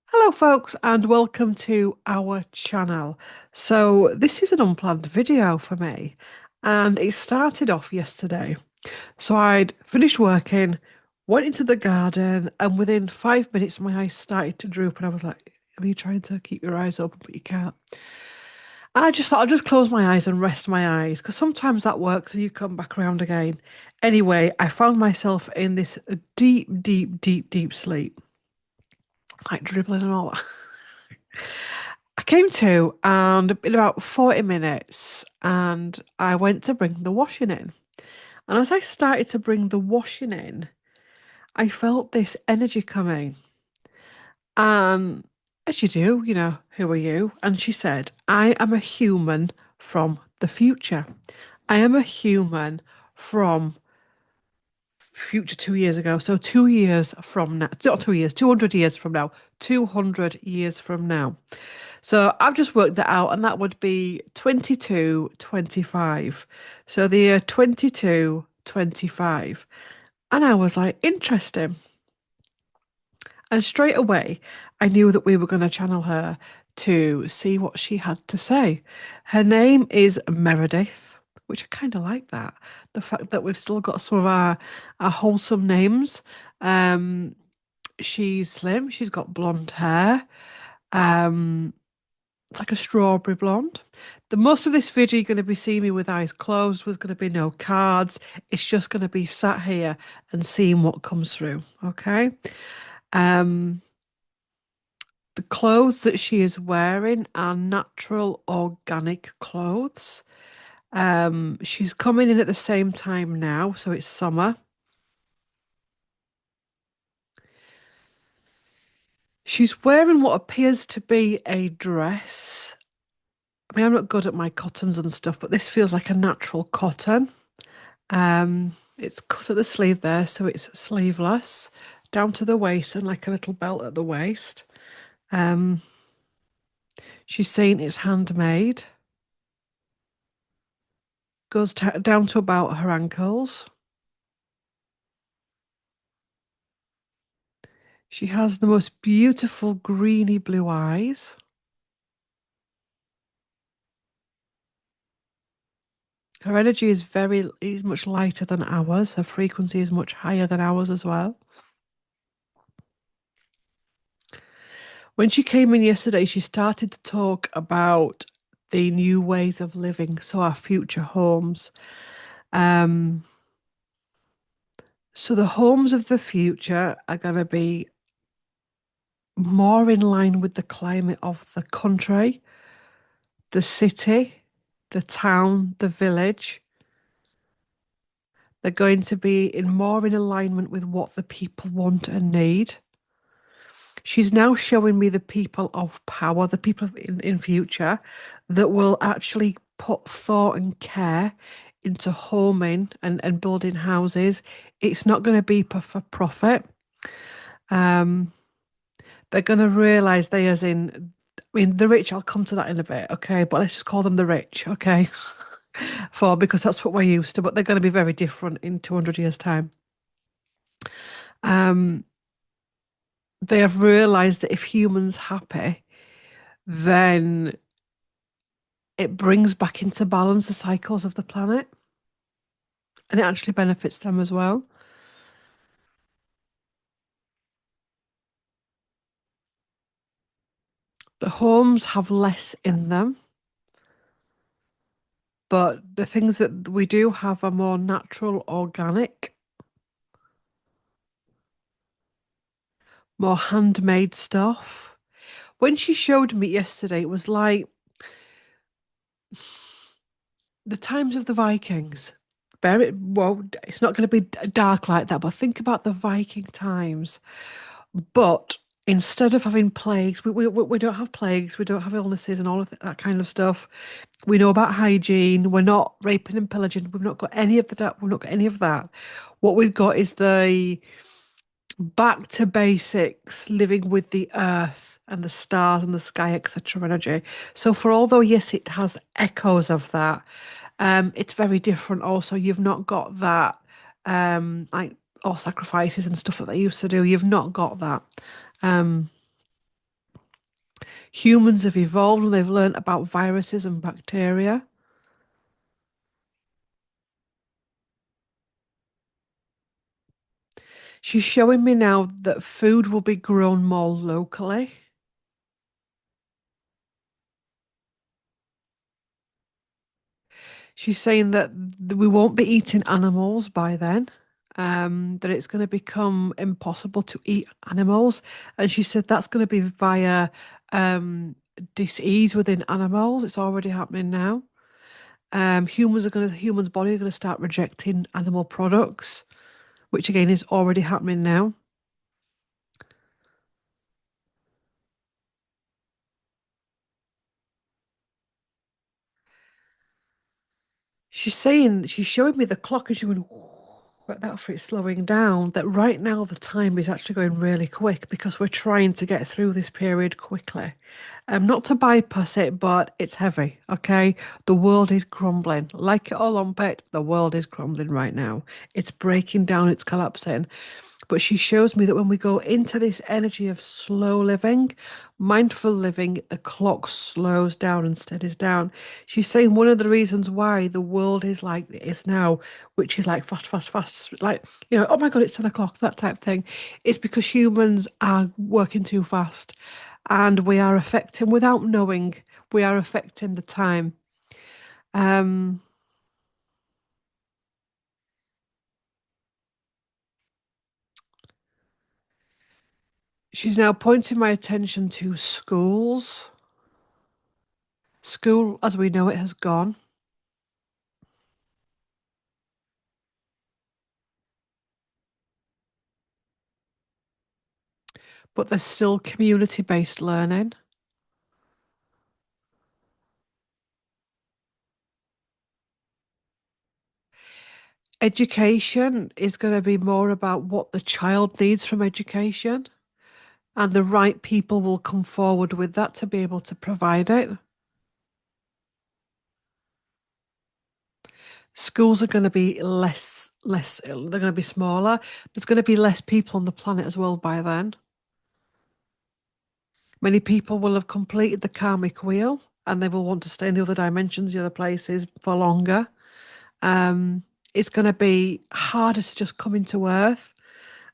Hello, folks, and welcome to our channel. So, this is an unplanned video for me, and it started off yesterday. So, I'd finished working, went into the garden, and within 5 minutes, my eyes started to droop, and I was like, are you trying to keep your eyes open, but you can't? And I just thought I'll just close my eyes and rest my eyes because sometimes that works and you come back around again. Anyway, I found myself in this deep, deep, deep, deep sleep, like dribbling and all that. I came to and in about 40 minutes and I went to bring the washing in. And as I started to bring the washing in, I felt this energy coming. And as you do, who are you? And she said, I am a human from the future. I am a human from future 2 years ago. So 2 years from now, not 2 years, 200 years from now, 200 years from now. So I've just worked that out, and that would be 2225. So the year 2225. And I was like, interesting. And straight away, I knew that we were going to channel her to see what she had to say. Her name is Meredith, which I kind of like that. The fact that we've still got some of our wholesome names. Um, she's slim, she's got blonde hair. Um, it's like a strawberry blonde. The most of this video you're going to be seeing me with eyes closed. There's going to be no cards. It's just going to be sat here and seeing what comes through. Okay. Um, the clothes that she is wearing are natural, organic clothes. She's coming in at the same time now, so it's summer. She's wearing what appears to be a dress. I mean, I'm not good at my cottons and stuff, but this feels like a natural cotton. It's cut at the sleeve there, so it's sleeveless, down to the waist and like a little belt at the waist. Um, she's saying it's handmade, goes down to about her ankles. She has the most beautiful greeny blue eyes. Her energy is much lighter than ours. Her frequency is much higher than ours as well. When she came in yesterday, she started to talk about the new ways of living, so our future homes. Um, so the homes of the future are going to be more in line with the climate of the country, the city, the town, the village. They're going to be more in alignment with what the people want and need. She's now showing me the people of power, the people in future that will actually put thought and care into homing and building houses. It's not going to be for profit. Um, they're going to realize they, as in, I mean, the rich, I'll come to that in a bit, okay? But let's just call them the rich, okay? Because that's what we're used to, but they're going to be very different in 200 years' time. Um, they have realized that if humans happy, then it brings back into balance the cycles of the planet and it actually benefits them as well. The homes have less in them, but the things that we do have are more natural, organic, more handmade stuff. When she showed me yesterday, it was like the times of the Vikings. Well, it's not going to be dark like that, but think about the Viking times. But instead of having plagues, we don't have plagues, we don't have illnesses and all of that kind of stuff. We know about hygiene. We're not raping and pillaging. We've not got any of that. We've not got any of that. What we've got is the back to basics, living with the earth and the stars and the sky, etc. energy. So for although yes, it has echoes of that, it's very different. Also, you've not got that like all sacrifices and stuff that they used to do. You've not got that. Um, Humans have evolved and they've learned about viruses and bacteria. She's showing me now that food will be grown more locally. She's saying that we won't be eating animals by then, that it's going to become impossible to eat animals. And she said that's going to be via um, disease within animals. It's already happening now. Humans' body are going to start rejecting animal products, which again is already happening now. She's showing me the clock and she went, like that for it slowing down. That right now the time is actually going really quick because we're trying to get through this period quickly. Not to bypass it, but it's heavy. Okay, the world is crumbling. Like it or lump it, the world is crumbling right now. It's breaking down. It's collapsing. But she shows me that when we go into this energy of slow living, mindful living, the clock slows down and steadies down. She's saying one of the reasons why the world is like it is now, which is like fast, fast, fast, like, oh my God, it's 10 o'clock, that type of thing, is because humans are working too fast and we are affecting, without knowing, we are affecting the time. Um, she's now pointing my attention to schools. School, as we know it, has gone. But there's still community-based learning. Education is going to be more about what the child needs from education, and the right people will come forward with that to be able to provide it. Schools are going to be they're going to be smaller. There's going to be less people on the planet as well by then. Many people will have completed the karmic wheel and they will want to stay in the other dimensions, the other places for longer. Um, it's going to be harder to just come into Earth.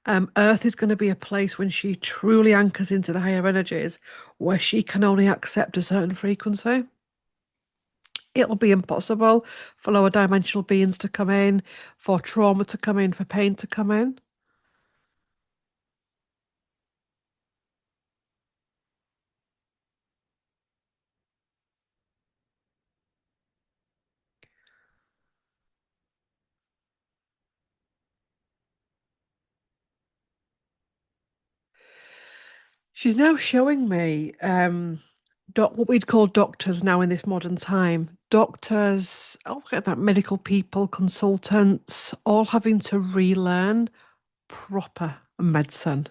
Earth is going to be a place when she truly anchors into the higher energies, where she can only accept a certain frequency. It'll be impossible for lower dimensional beings to come in, for trauma to come in, for pain to come in. She's now showing me what we'd call doctors now in this modern time. Doctors, oh, look at that, medical people, consultants, all having to relearn proper medicine.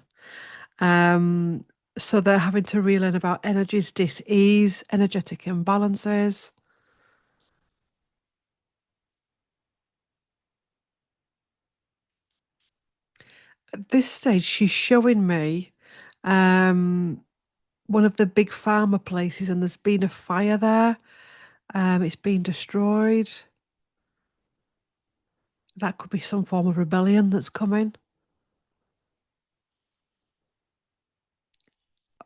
Um, so they're having to relearn about energies, dis-ease, energetic imbalances. At this stage, she's showing me um, one of the big pharma places, and there's been a fire there. It's been destroyed. That could be some form of rebellion that's coming.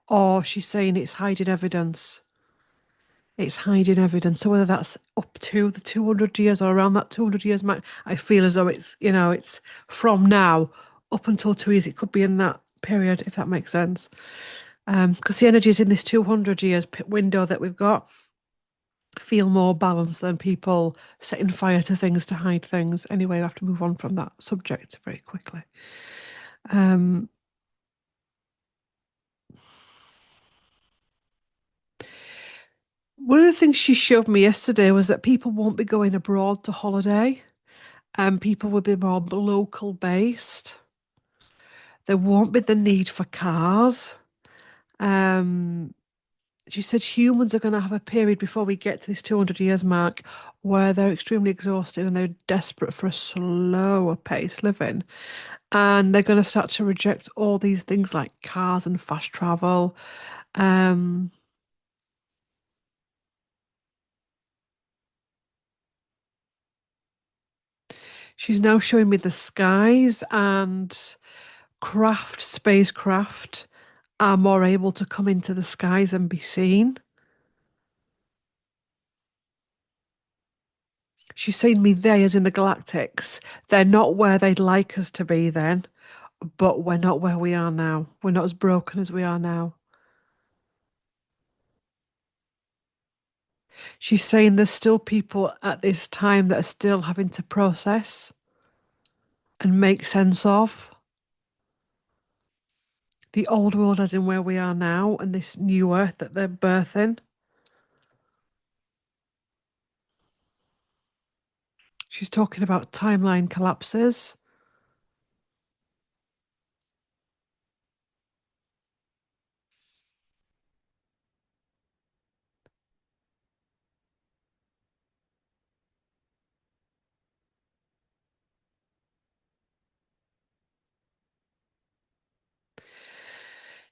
Or she's saying it's hiding evidence. It's hiding evidence. So whether that's up to the 200 years or around that 200 years mark, I feel as though it's from now up until 2 years. It could be in that period, if that makes sense. Because the energies in this 200 years window that we've got feel more balanced than people setting fire to things to hide things. Anyway, I have to move on from that subject very quickly. Um, One of the things she showed me yesterday was that people won't be going abroad to holiday, and people will be more local based. There won't be the need for cars. Um, she said humans are going to have a period before we get to this 200 years mark where they're extremely exhausted and they're desperate for a slower pace living. And they're going to start to reject all these things like cars and fast travel. She's now showing me the skies and spacecraft are more able to come into the skies and be seen. She's seen me there as in the galactics. They're not where they'd like us to be then, but we're not where we are now. We're not as broken as we are now. She's saying there's still people at this time that are still having to process and make sense of the old world as in where we are now and this new earth that they're birthing. She's talking about timeline collapses.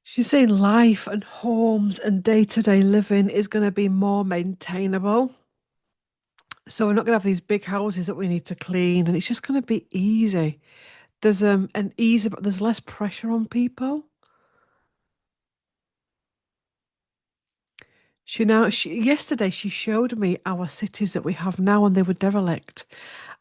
She's saying life and homes and day-to-day living is going to be more maintainable. So we're not going to have these big houses that we need to clean, and it's just going to be easy. There's an ease, but there's less pressure on people. She yesterday she showed me our cities that we have now, and they were derelict.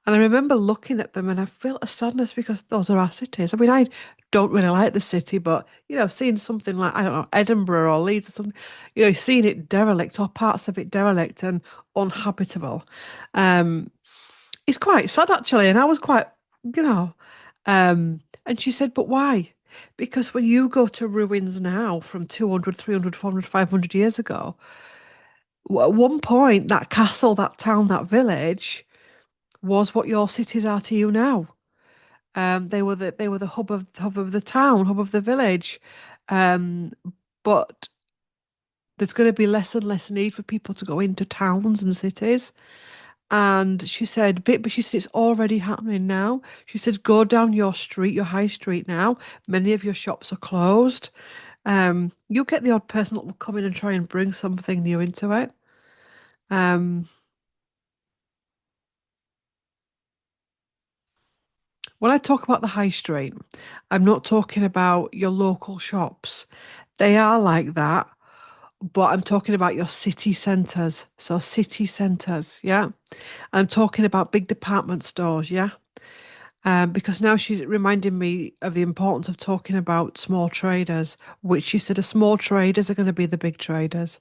And I remember looking at them, and I felt a sadness because those are our cities. I mean, I don't really like the city, but seeing something like I don't know Edinburgh or Leeds or something, seeing it derelict or parts of it derelict and uninhabitable, um, it's quite sad actually. And I was quite, you know, and she said, but why? Because when you go to ruins now from 200, 300, 400, 500 years ago, at one point, that castle, that town, that village was what your cities are to you now. They were the hub of the town, hub of the village. Um, but there's going to be less and less need for people to go into towns and cities. And she said, but she said it's already happening now. She said, go down your street, your high street now. Many of your shops are closed. You'll get the odd person that will come in and try and bring something new into it. Um, when I talk about the high street, I'm not talking about your local shops. They are like that, but I'm talking about your city centres. So city centres, yeah. And I'm talking about big department stores, yeah. Because now she's reminding me of the importance of talking about small traders, which she said the small traders are going to be the big traders.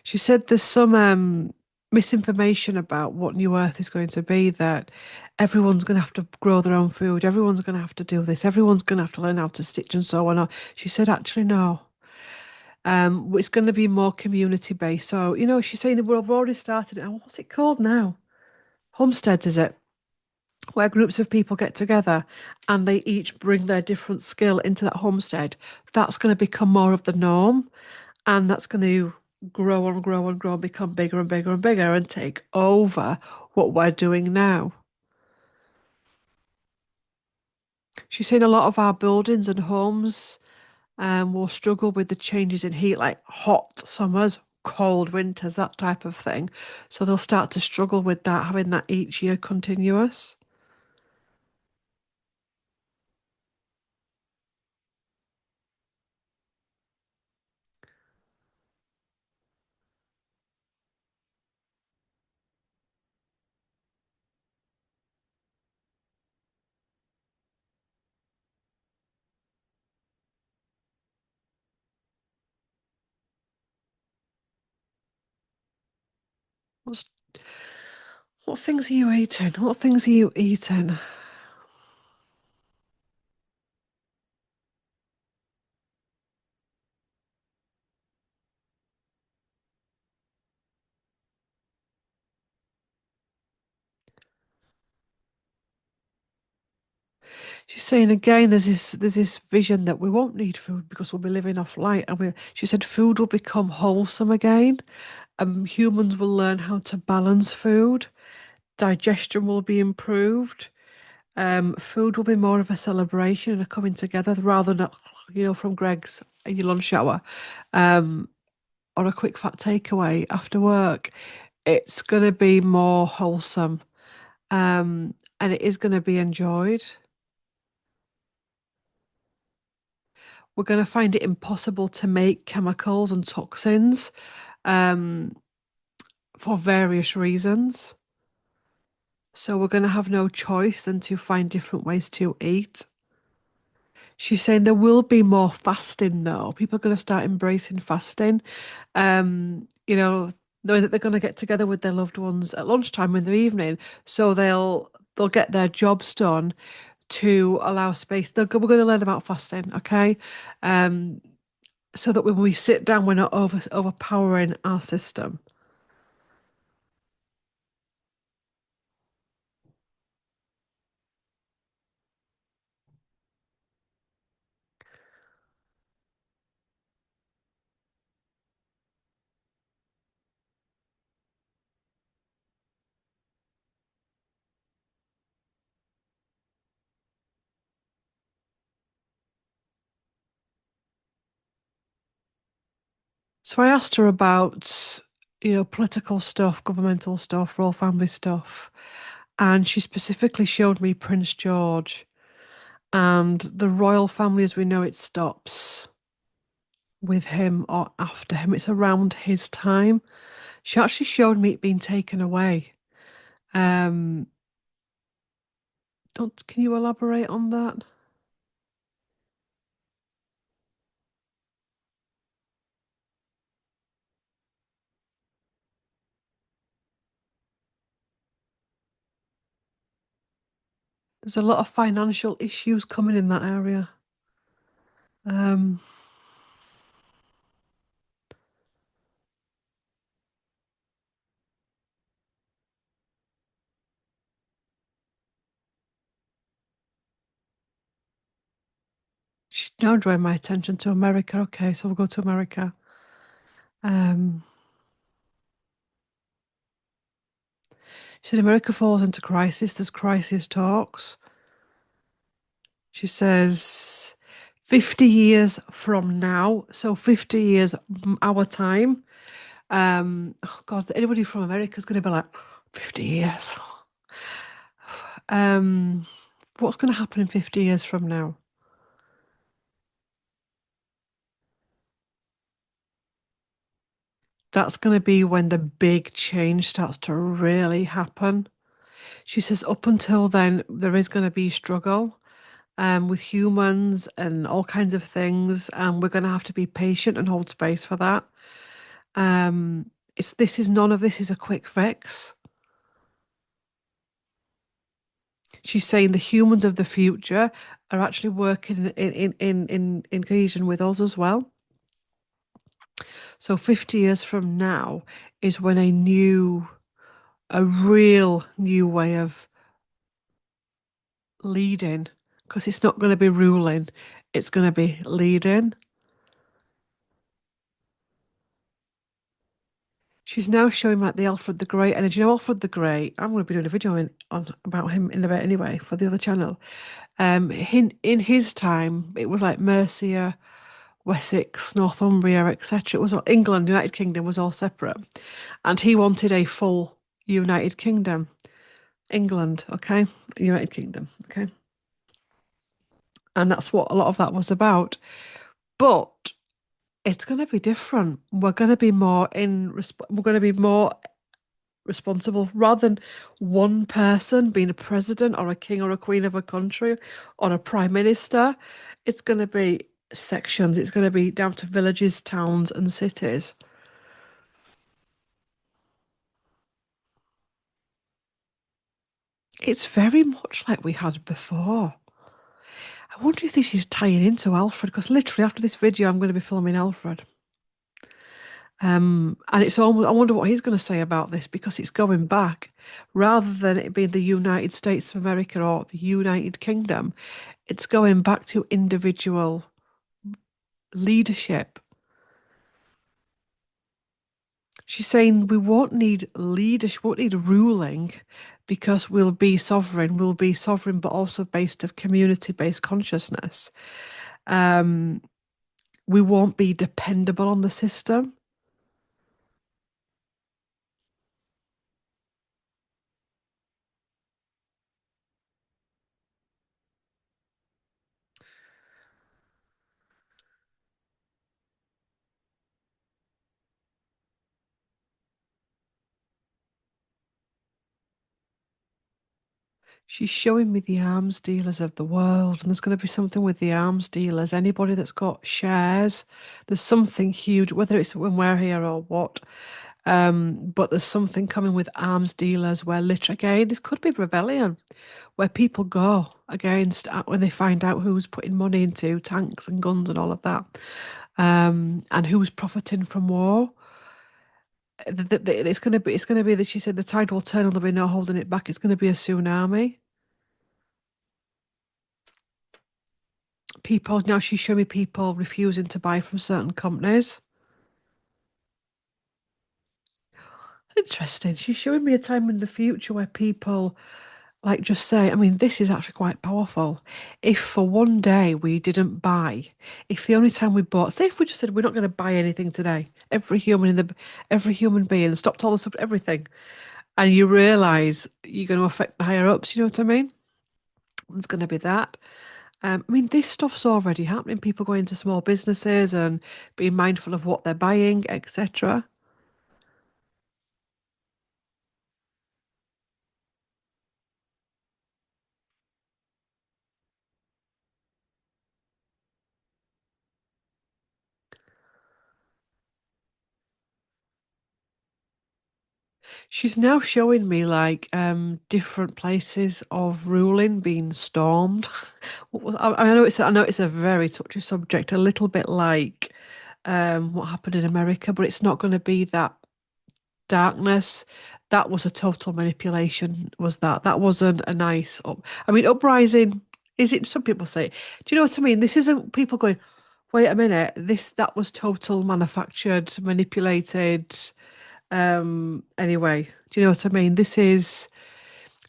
She said there's some misinformation about what New Earth is going to be, that everyone's going to have to grow their own food, everyone's going to have to do this, everyone's going to have to learn how to stitch and sew. And she said, actually, no. It's going to be more community based. So, she's saying that we've already started. What's it called now? Homesteads, is it? Where groups of people get together and they each bring their different skill into that homestead. That's going to become more of the norm, and that's going to grow and grow and grow and become bigger and bigger and bigger and take over what we're doing now. She's seen a lot of our buildings and homes will struggle with the changes in heat, like hot summers, cold winters, that type of thing. So they'll start to struggle with that, having that each year continuous. What's, what things are you eating? What things are you eating? She's saying again, there's this vision that we won't need food because we'll be living off light, and she said food will become wholesome again. Humans will learn how to balance food. Digestion will be improved. Food will be more of a celebration and a coming together rather than, from Greg's in your lunch hour, um, or a quick fat takeaway after work. It's going to be more wholesome, and it is going to be enjoyed. We're going to find it impossible to make chemicals and toxins, um, for various reasons. So we're going to have no choice than to find different ways to eat. She's saying there will be more fasting though. People are going to start embracing fasting. Knowing that they're going to get together with their loved ones at lunchtime in the evening, so they'll get their jobs done to allow space. We're going to learn about fasting, okay? Um, so that when we sit down, we're not overpowering our system. So I asked her about, political stuff, governmental stuff, royal family stuff, and she specifically showed me Prince George. And the royal family as we know it stops with him or after him. It's around his time. She actually showed me it being taken away. Um, don't, can you elaborate on that? There's a lot of financial issues coming in that area. Um, she's now drawing my attention to America. Okay, so we'll go to America. Um, she said America falls into crisis. There's crisis talks. She says 50 years from now, so 50 years our time. Oh God, anybody from America is going to be like 50 years. Um, what's going to happen in 50 years from now? That's going to be when the big change starts to really happen. She says up until then, there is going to be struggle, with humans and all kinds of things, and we're going to have to be patient and hold space for that. It's this is none of this is a quick fix. She's saying the humans of the future are actually working in cohesion with us as well. So 50 years from now is when a real new way of leading, because it's not going to be ruling, it's going to be leading. She's now showing like the Alfred the Great energy. You know, Alfred the Great, I'm going to be doing a video on about him in a bit anyway for the other channel. In his time, it was like Mercia, Wessex, Northumbria, etc. It was all England, United Kingdom was all separate, and he wanted a full United Kingdom. England, okay, United Kingdom, okay, and that's what a lot of that was about. But it's going to be different. We're going to be we're going to be more responsible rather than one person being a president or a king or a queen of a country or a prime minister. It's going to be sections. It's going to be down to villages, towns, and cities. It's very much like we had before. I wonder if this is tying into Alfred, because literally after this video, I'm going to be filming Alfred. And it's almost, I wonder what he's going to say about this, because it's going back rather than it being the United States of America or the United Kingdom, it's going back to individual leadership. She's saying we won't need leadership, won't need ruling, because we'll be sovereign, but also based of community-based consciousness. Um, we won't be dependable on the system. She's showing me the arms dealers of the world, and there's going to be something with the arms dealers. Anybody that's got shares, there's something huge, whether it's when we're here or what. But there's something coming with arms dealers where literally, again, this could be rebellion, where people go against when they find out who's putting money into tanks and guns and all of that, and who's profiting from war. It's going to be that she said the tide will turn and there'll be no holding it back. It's going to be a tsunami. People now she's showing me people refusing to buy from certain companies. Interesting. She's showing me a time in the future where people like just say, I mean, this is actually quite powerful. If for one day we didn't buy, if the only time we bought, say if we just said we're not going to buy anything today, every human being stopped all this everything, and you realise you're going to affect the higher ups, you know what I mean? It's going to be that. I mean, this stuff's already happening. People going into small businesses and being mindful of what they're buying, etc. She's now showing me like different places of ruling being stormed. I know it's a very touchy subject, a little bit like what happened in America, but it's not going to be that darkness. That was a total manipulation, was that? That wasn't a nice I mean, uprising, is it some people say, do you know what I mean? This isn't people going, wait a minute, that was total manufactured, manipulated. Anyway, do you know what I mean? This is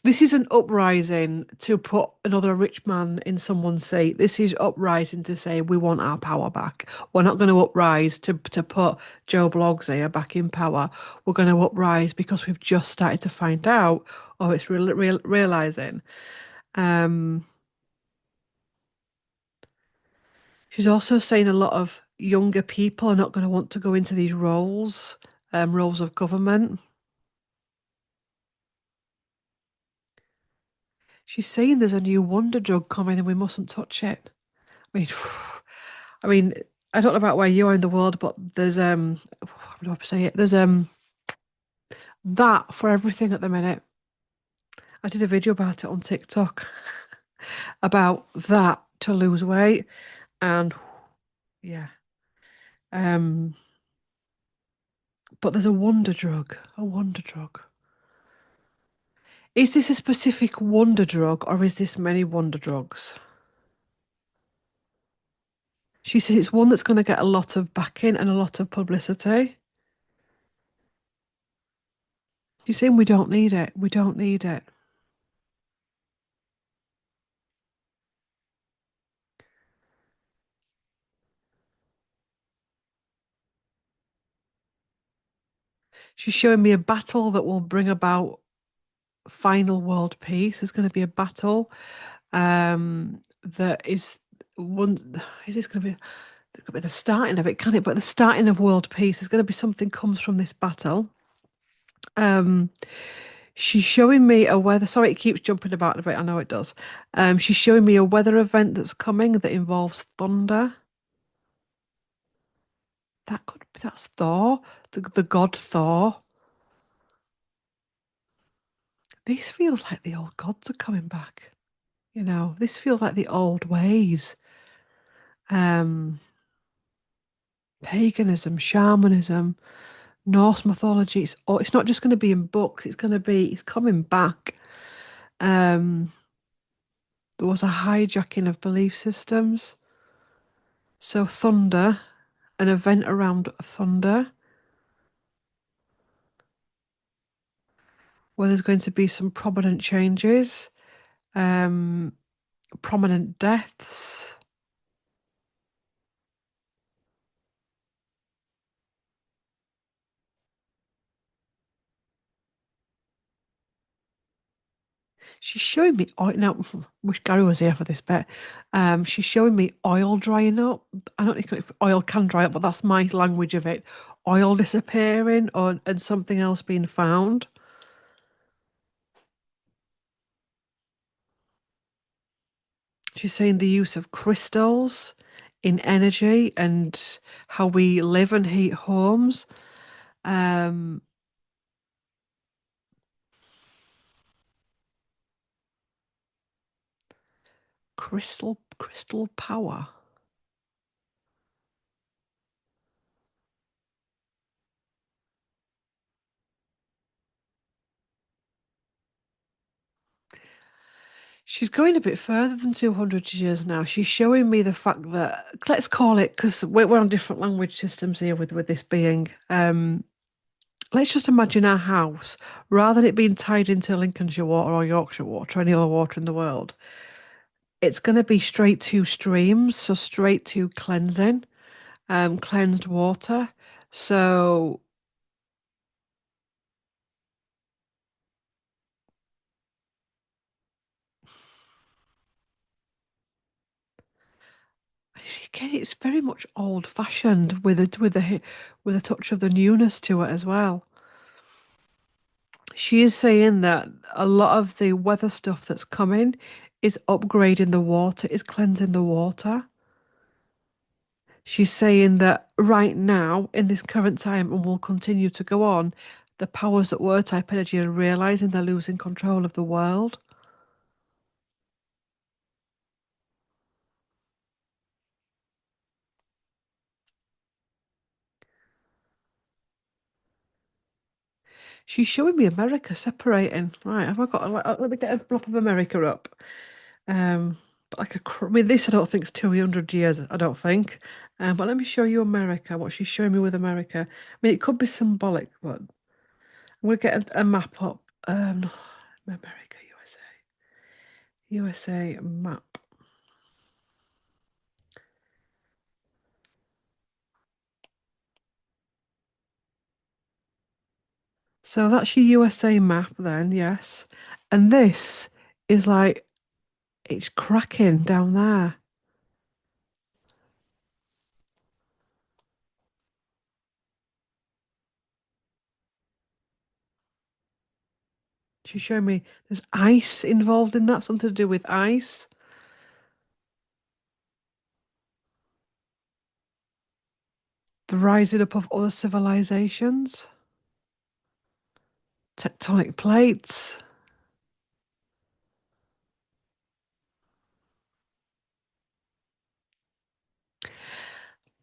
an uprising to put another rich man in someone's seat. This is uprising to say we want our power back. We're not going to uprise to put Joe Bloggs here back in power. We're going to uprise because we've just started to find out, or it's realizing. Um, she's also saying a lot of younger people are not going to want to go into these roles of government. She's saying there's a new wonder drug coming and we mustn't touch it. I mean, I mean, I don't know about where you are in the world, but there's how do I say it? There's that for everything at the minute. I did a video about it on TikTok about that to lose weight, and yeah, um, but there's a wonder drug, a wonder drug. Is this a specific wonder drug, or is this many wonder drugs? She says it's one that's going to get a lot of backing and a lot of publicity. She's saying we don't need it. We don't need it. She's showing me a battle that will bring about final world peace. There's going to be a battle that is one. Is this going to be? It could be the starting of it, can it? But the starting of world peace is going to be something comes from this battle. Um, she's showing me a weather. Sorry, it keeps jumping about a bit. I know it does. She's showing me a weather event that's coming that involves thunder. That's Thor, the god Thor. This feels like the old gods are coming back. This feels like the old ways. Um, Paganism, shamanism, Norse mythology. It's not just going to be in books. It's coming back. Um, there was a hijacking of belief systems. So thunder, an event around thunder, where there's going to be some prominent changes, um, prominent deaths. She's showing me oil now. Wish Gary was here for this bit. She's showing me oil drying up. I don't know if oil can dry up, but that's my language of it. Oil disappearing and something else being found. She's saying the use of crystals in energy and how we live and heat homes. Um, crystal power. She's going a bit further than 200 years now. She's showing me the fact that, let's call it, because we're on different language systems here with this being. Let's just imagine our house, rather than it being tied into Lincolnshire water or Yorkshire water or any other water in the world, it's going to be straight to streams, so straight to cleansing, cleansed water. So again, it's very much old-fashioned with a touch of the newness to it as well. She is saying that a lot of the weather stuff that's coming is upgrading the water, is cleansing the water. She's saying that right now, in this current time, and will continue to go on, the powers that were type energy are realizing they're losing control of the world. She's showing me America separating. Right, have I got? Let me get a map of America up. But like I mean, this I don't think is 200 years. I don't think. But let me show you America. What she's showing me with America. I mean, it could be symbolic, but I'm gonna get a map up. America, USA map. So that's your USA map then, yes. And this is like it's cracking down there. She's showing me there's ice involved in that, something to do with ice. The rising up of other civilizations, tectonic plates.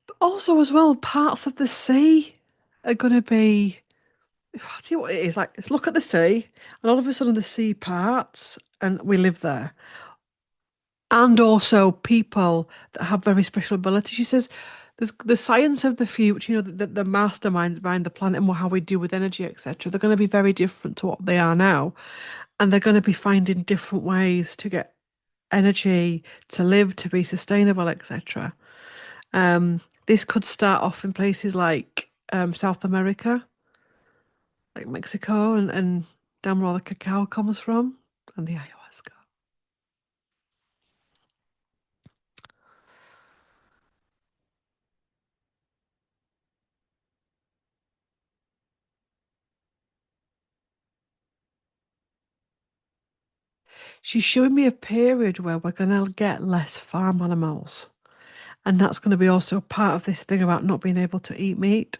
But also, as well, parts of the sea are going to be. I'll tell you what it is like. Let's look at the sea, and all of a sudden the sea parts, and we live there. And also people that have very special abilities. She says there's the science of the future, the masterminds behind the planet and how we deal with energy, etc. They're going to be very different to what they are now. And they're going to be finding different ways to get energy, to live, to be sustainable, etc. This could start off in places like South America, like Mexico, and down where all the cacao comes from, and the ayahuasca. She's showing me a period where we're going to get less farm animals. And that's going to be also part of this thing about not being able to eat meat.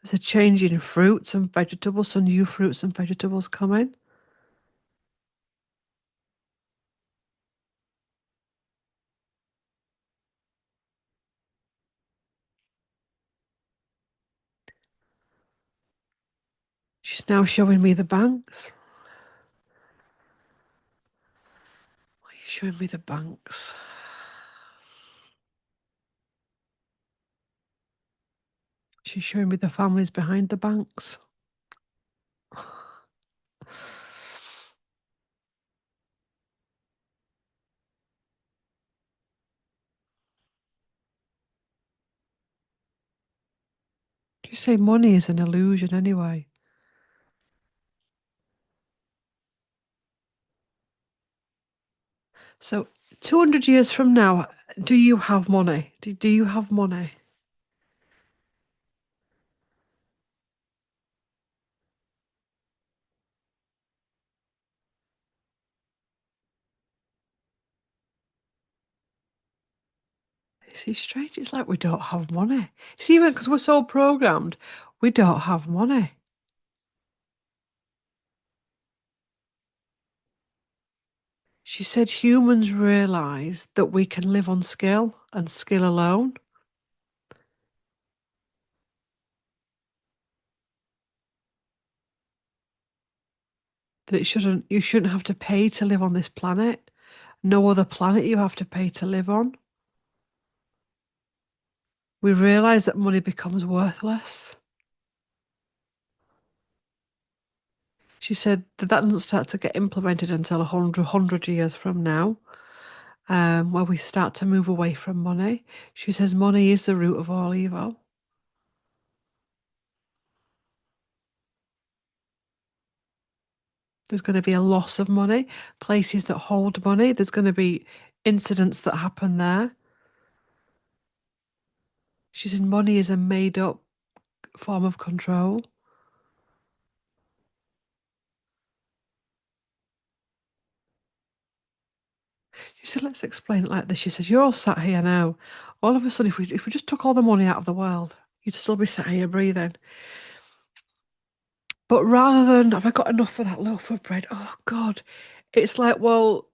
There's a change in fruits and vegetables, so new fruits and vegetables coming. She's now showing me the banks. Why are you showing me the banks? She's showing me the families behind the banks. You say money is an illusion anyway. So 200 years from now, do you have money? Do you have money? It's strange. It's like we don't have money. See, even because we're so programmed, we don't have money. She said humans realise that we can live on skill and skill alone. That you shouldn't have to pay to live on this planet. No other planet you have to pay to live on. We realise that money becomes worthless. She said that doesn't start to get implemented until 100 years from now, where we start to move away from money. She says money is the root of all evil. There's going to be a loss of money, places that hold money. There's going to be incidents that happen there. She said money is a made up form of control. She said, let's explain it like this. She says, you're all sat here now. All of a sudden, if we just took all the money out of the world, you'd still be sat here breathing. But rather than, have I got enough for that loaf of bread? Oh, God. It's like, well,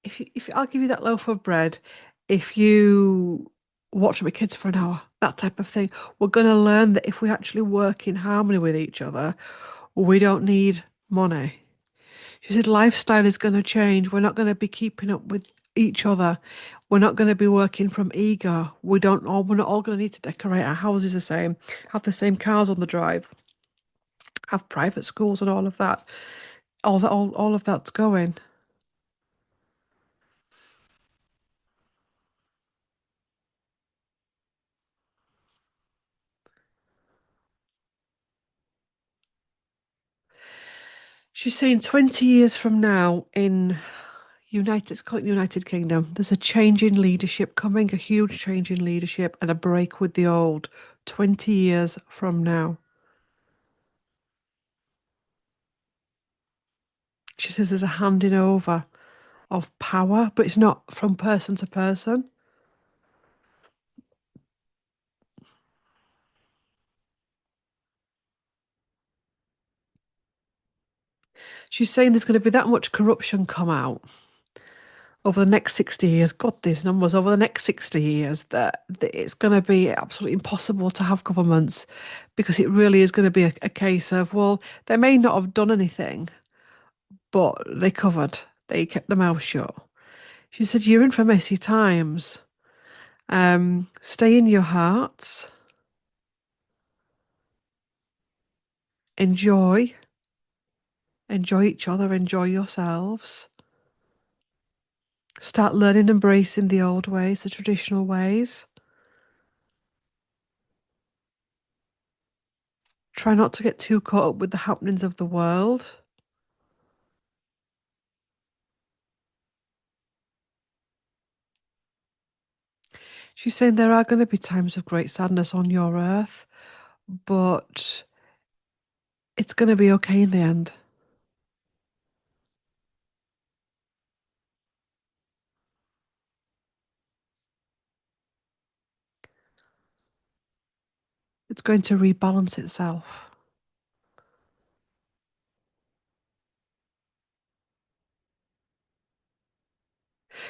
if I'll give you that loaf of bread, if you watch my kids for an hour, that type of thing, we're going to learn that if we actually work in harmony with each other, we don't need money. She said lifestyle is going to change. We're not going to be keeping up with each other. We're not going to be working from ego. We're not all going to need to decorate our houses the same, have the same cars on the drive, have private schools and all of that. All of that's going. She's saying 20 years from now in let's call it United Kingdom, there's a change in leadership coming, a huge change in leadership and a break with the old 20 years from now. She says there's a handing over of power, but it's not from person to person. She's saying there's going to be that much corruption come out over the next 60 years. God, these numbers over the next 60 years that it's going to be absolutely impossible to have governments because it really is going to be a case of, well, they may not have done anything, but they covered, they kept their mouth shut. She said, you're in for messy times. Stay in your hearts, enjoy, enjoy each other, enjoy yourselves. Start learning, embracing the old ways, the traditional ways. Try not to get too caught up with the happenings of the world. She's saying there are going to be times of great sadness on your earth, but it's going to be okay in the end. It's going to rebalance itself.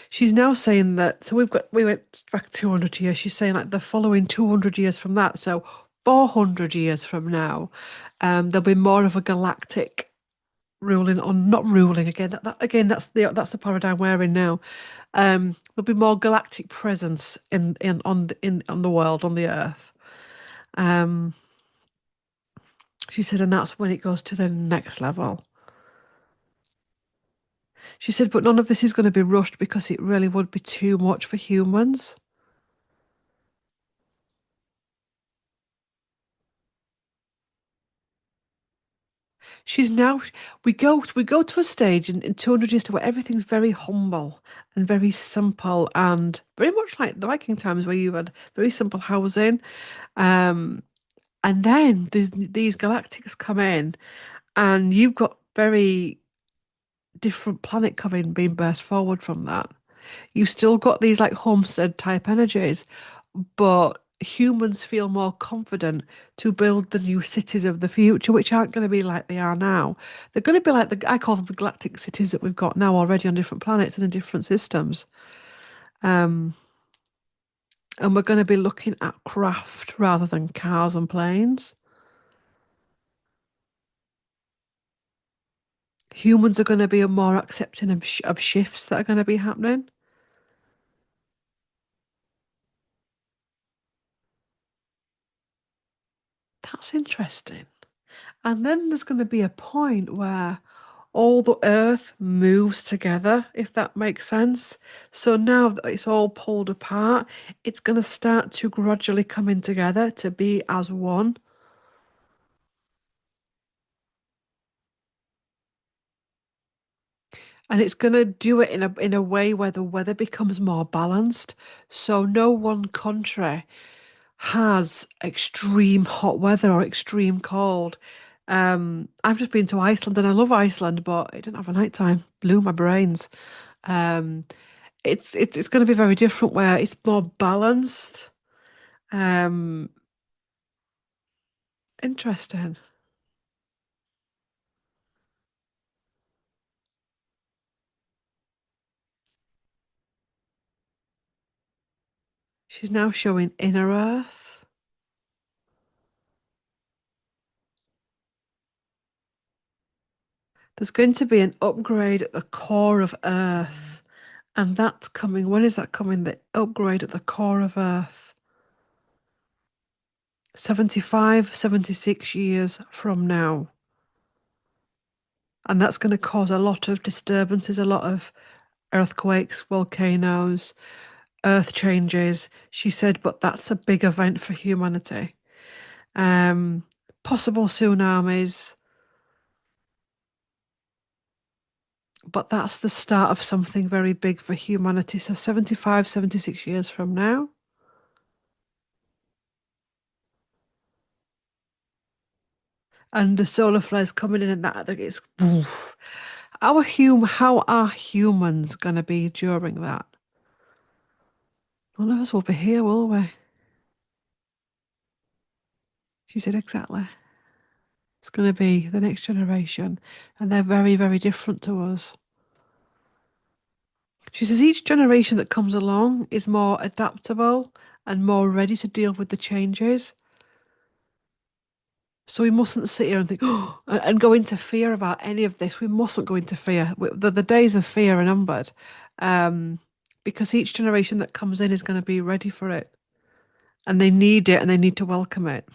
She's now saying that, so we went back 200 years. She's saying like the following 200 years from that, so 400 years from now, there'll be more of a galactic ruling on, not ruling again. Again, that's the paradigm we're in now. There'll be more galactic presence on the world, on the Earth. Um, she said, and that's when it goes to the next level. She said, but none of this is going to be rushed because it really would be too much for humans. She's now we go to a stage in 200 years to where everything's very humble and very simple and very much like the Viking times where you had very simple housing. Um, and then these galactics come in and you've got very different planet coming being burst forward from that. You've still got these like homestead type energies, but humans feel more confident to build the new cities of the future, which aren't going to be like they are now. They're going to be like I call them the galactic cities that we've got now already on different planets and in different systems. Um, and we're going to be looking at craft rather than cars and planes. Humans are going to be more accepting of shifts that are going to be happening. That's interesting. And then there's going to be a point where all the earth moves together, if that makes sense. So now that it's all pulled apart, it's going to start to gradually coming together to be as one. And it's going to do it in a way where the weather becomes more balanced. So no one country has extreme hot weather or extreme cold. I've just been to Iceland and I love Iceland, but it didn't have a nighttime. Blew my brains. Um, it's going to be very different where it's more balanced. Um, Interesting. She's now showing inner Earth. There's going to be an upgrade at the core of Earth, and that's coming. When is that coming? The upgrade at the core of Earth. 75, 76 years from now. And that's going to cause a lot of disturbances, a lot of earthquakes, volcanoes, earth changes. She said, but that's a big event for humanity. Um, Possible tsunamis, but that's the start of something very big for humanity. So 75, 76 years from now. And the solar flares coming in and that it's oof. How are humans gonna be during that? None of us will be here, will we? She said exactly. It's gonna be the next generation, and they're very, very different to us. She says each generation that comes along is more adaptable and more ready to deal with the changes. So we mustn't sit here and think, oh, and go into fear about any of this. We mustn't go into fear. The days of fear are numbered, um, because each generation that comes in is going to be ready for it, and they need it, and they need to welcome it.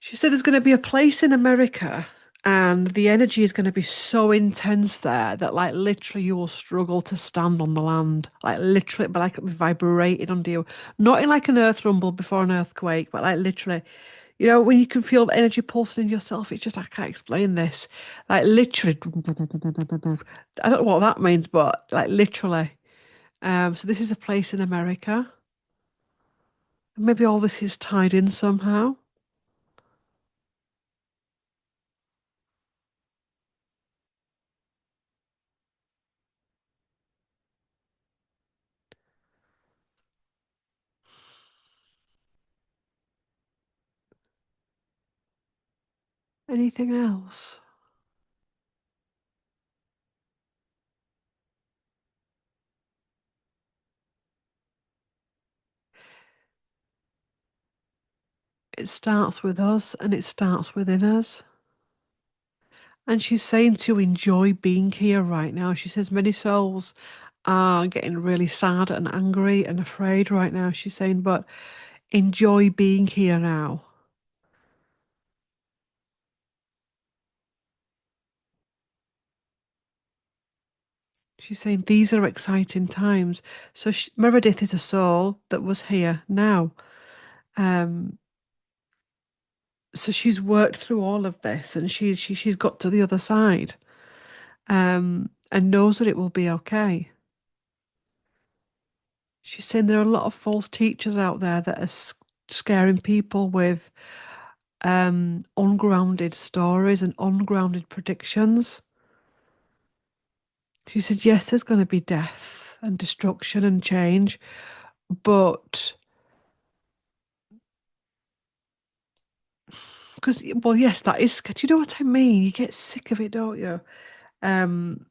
She said there's going to be a place in America, and the energy is going to be so intense there that, like, literally, you will struggle to stand on the land. Like, literally, but like it'll be vibrating under you. Not in like an earth rumble before an earthquake, but like literally. You know, when you can feel the energy pulsing in yourself, it's just, I can't explain this. Like, literally, I don't know what that means, but like, literally. So, this is a place in America. Maybe all this is tied in somehow. Anything else? It starts with us and it starts within us. And she's saying to enjoy being here right now. She says many souls are getting really sad and angry and afraid right now. She's saying, but enjoy being here now. She's saying these are exciting times. So Meredith is a soul that was here now. Um, So she's worked through all of this and she's got to the other side, and knows that it will be okay. She's saying there are a lot of false teachers out there that are scaring people with ungrounded stories and ungrounded predictions. She said, yes, there's going to be death and destruction and change, but because, well, yes, that is, do you know what I mean? You get sick of it, don't you? Um,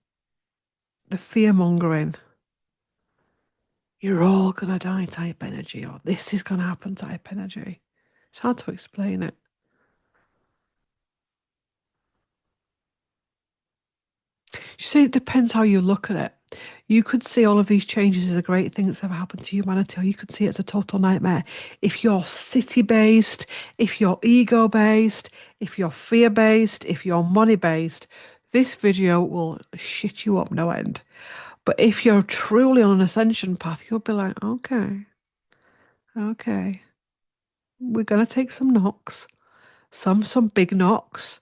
the fear mongering. You're all gonna die type energy, or this is gonna happen type energy. It's hard to explain it. You say it depends how you look at it. You could see all of these changes as a great thing that's ever happened to humanity, or you could see it as a total nightmare. If you're city based, if you're ego based, if you're fear based, if you're money based, this video will shit you up no end. But if you're truly on an ascension path, you'll be like, okay, okay, we're gonna take some knocks, some big knocks,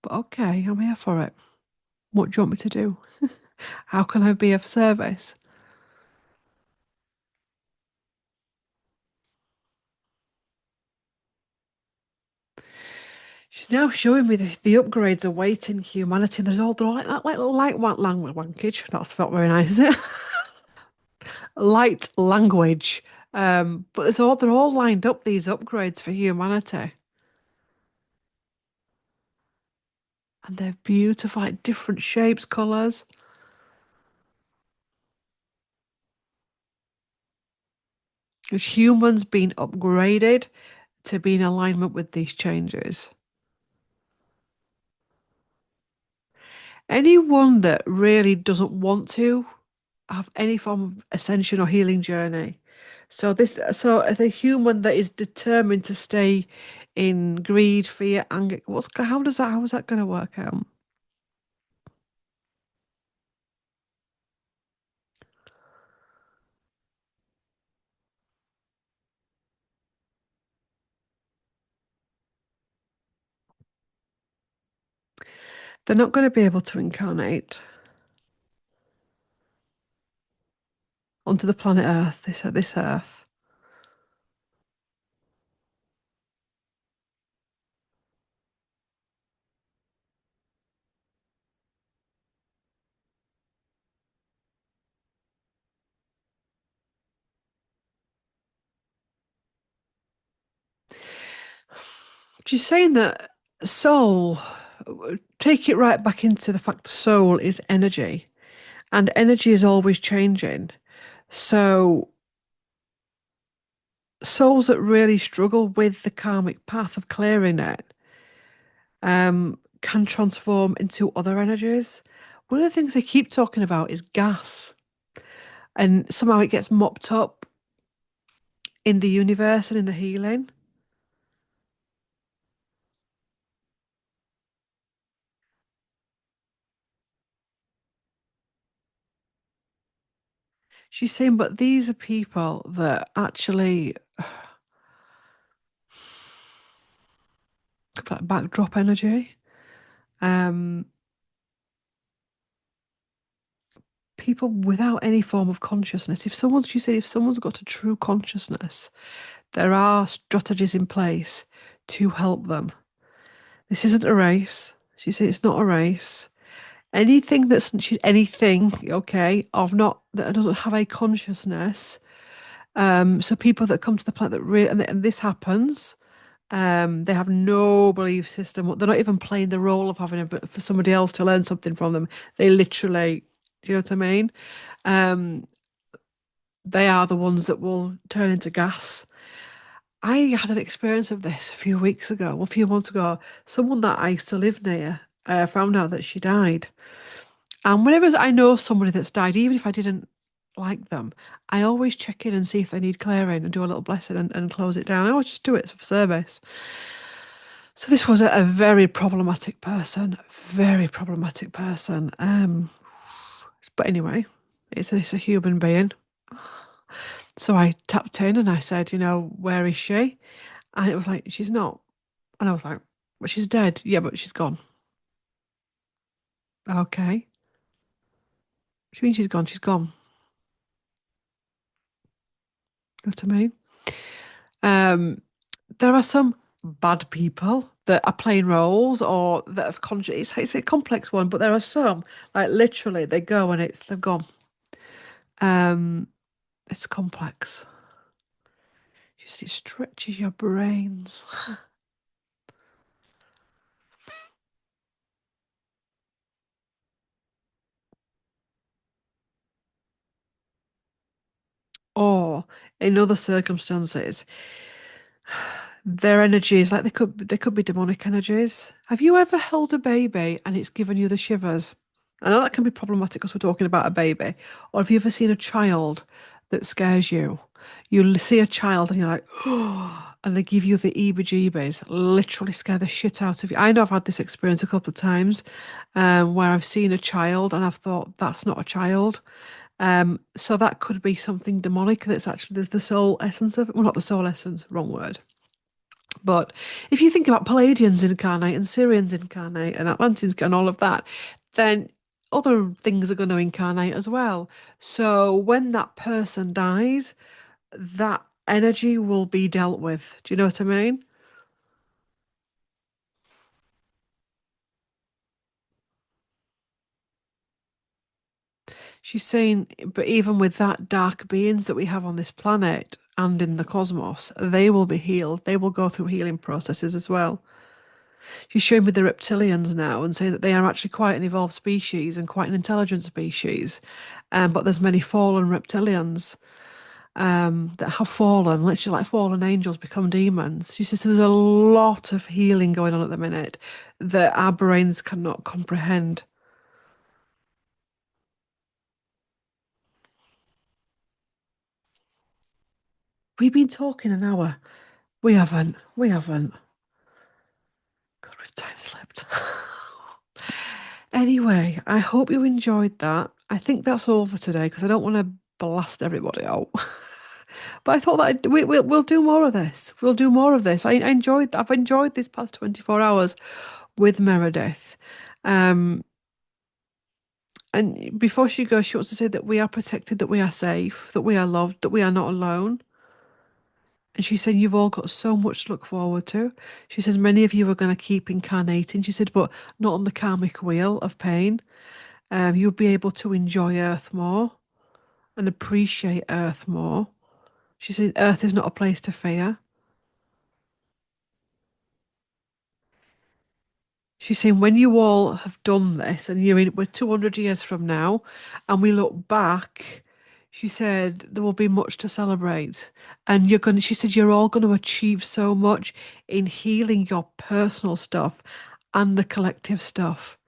but okay, I'm here for it. What do you want me to do? How can I be of service? She's now showing me the upgrades awaiting humanity. They're all like light language wankage. That's not very nice, is it? Light language. But they're all lined up, these upgrades for humanity. And they're beautiful, like different shapes, colours. As humans being upgraded to be in alignment with these changes. Anyone that really doesn't want to have any form of ascension or healing journey. So as a human that is determined to stay in greed, fear, anger, how is that going to work out? They're not going to be able to incarnate onto the planet Earth, this Earth. She's saying that soul, take it right back into the fact soul is energy, and energy is always changing. So souls that really struggle with the karmic path of clearing it can transform into other energies. One of the things they keep talking about is gas, and somehow it gets mopped up in the universe and in the healing. She's saying, but these are people that actually like backdrop energy. Um, People without any form of consciousness. She said, if someone's got a true consciousness, there are strategies in place to help them. This isn't a race. She said it's not a race. Anything, okay, of not that doesn't have a consciousness. So people that come to the planet that really and this happens, they have no belief system. They're not even playing the role of having for somebody else to learn something from them. They literally, do you know what I mean? Um, they are the ones that will turn into gas. I had an experience of this a few weeks ago, well, a few months ago. Someone that I used to live near found out that she died. And whenever I know somebody that's died, even if I didn't like them, I always check in and see if they need clearing and do a little blessing and close it down. I always just do it for service. So this was a very problematic person, very problematic person. But anyway, it's a human being. So I tapped in and I said, where is she? And it was like, she's not. And I was like, but she's dead. Yeah, but she's gone. Okay. What do you mean she's gone? She's gone. You know what I mean? There are some bad people that are playing roles or that have it's a complex one, but there are some, like literally they go and they've gone. Um, it's complex. Just it stretches your brains. Or in other circumstances, their energies, like they could be demonic energies. Have you ever held a baby and it's given you the shivers? I know that can be problematic because we're talking about a baby. Or have you ever seen a child that scares you? You see a child and you're like, oh, and they give you the heebie-jeebies, literally scare the shit out of you. I know I've had this experience a couple of times, where I've seen a child and I've thought that's not a child. So that could be something demonic that's actually the soul essence of it. Well, not the soul essence, wrong word. But if you think about Palladians incarnate and Syrians incarnate and Atlanteans and all of that, then other things are going to incarnate as well. So when that person dies, that energy will be dealt with. Do you know what I mean? She's saying, but even with that dark beings that we have on this planet and in the cosmos, they will be healed. They will go through healing processes as well. She's showing with the reptilians now and saying that they are actually quite an evolved species and quite an intelligent species. But there's many fallen reptilians that have fallen, literally like fallen angels become demons. She says there's a lot of healing going on at the minute that our brains cannot comprehend. We've been talking an hour. We haven't. We haven't. God, we've time slipped. Anyway, I hope you enjoyed that. I think that's all for today because I don't want to blast everybody out. But I thought that we'll do more of this. We'll do more of this. I've enjoyed this past 24 hours with Meredith. Um, and before she goes, she wants to say that we are protected, that we are safe, that we are loved, that we are not alone. And she said, you've all got so much to look forward to. She says, many of you are going to keep incarnating. She said, but not on the karmic wheel of pain. You'll be able to enjoy Earth more and appreciate Earth more. She said, Earth is not a place to fear. She's saying, when you all have done this and we're 200 years from now and we look back, she said, there will be much to celebrate. And she said, you're all going to achieve so much in healing your personal stuff and the collective stuff.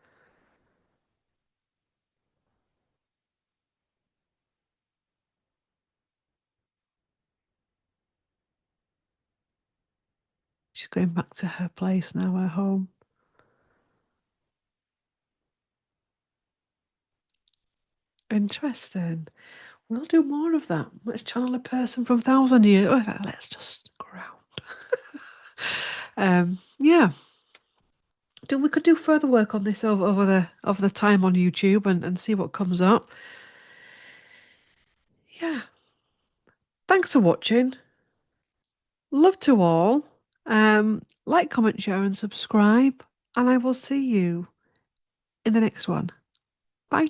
She's going back to her place now, her home. Interesting. We'll do more of that. Let's channel a person from 1,000 years. Let's just ground. Yeah. We could do further work on this over the time on YouTube and see what comes up. Yeah. Thanks for watching. Love to all. Like, comment, share, and subscribe. And I will see you in the next one. Bye.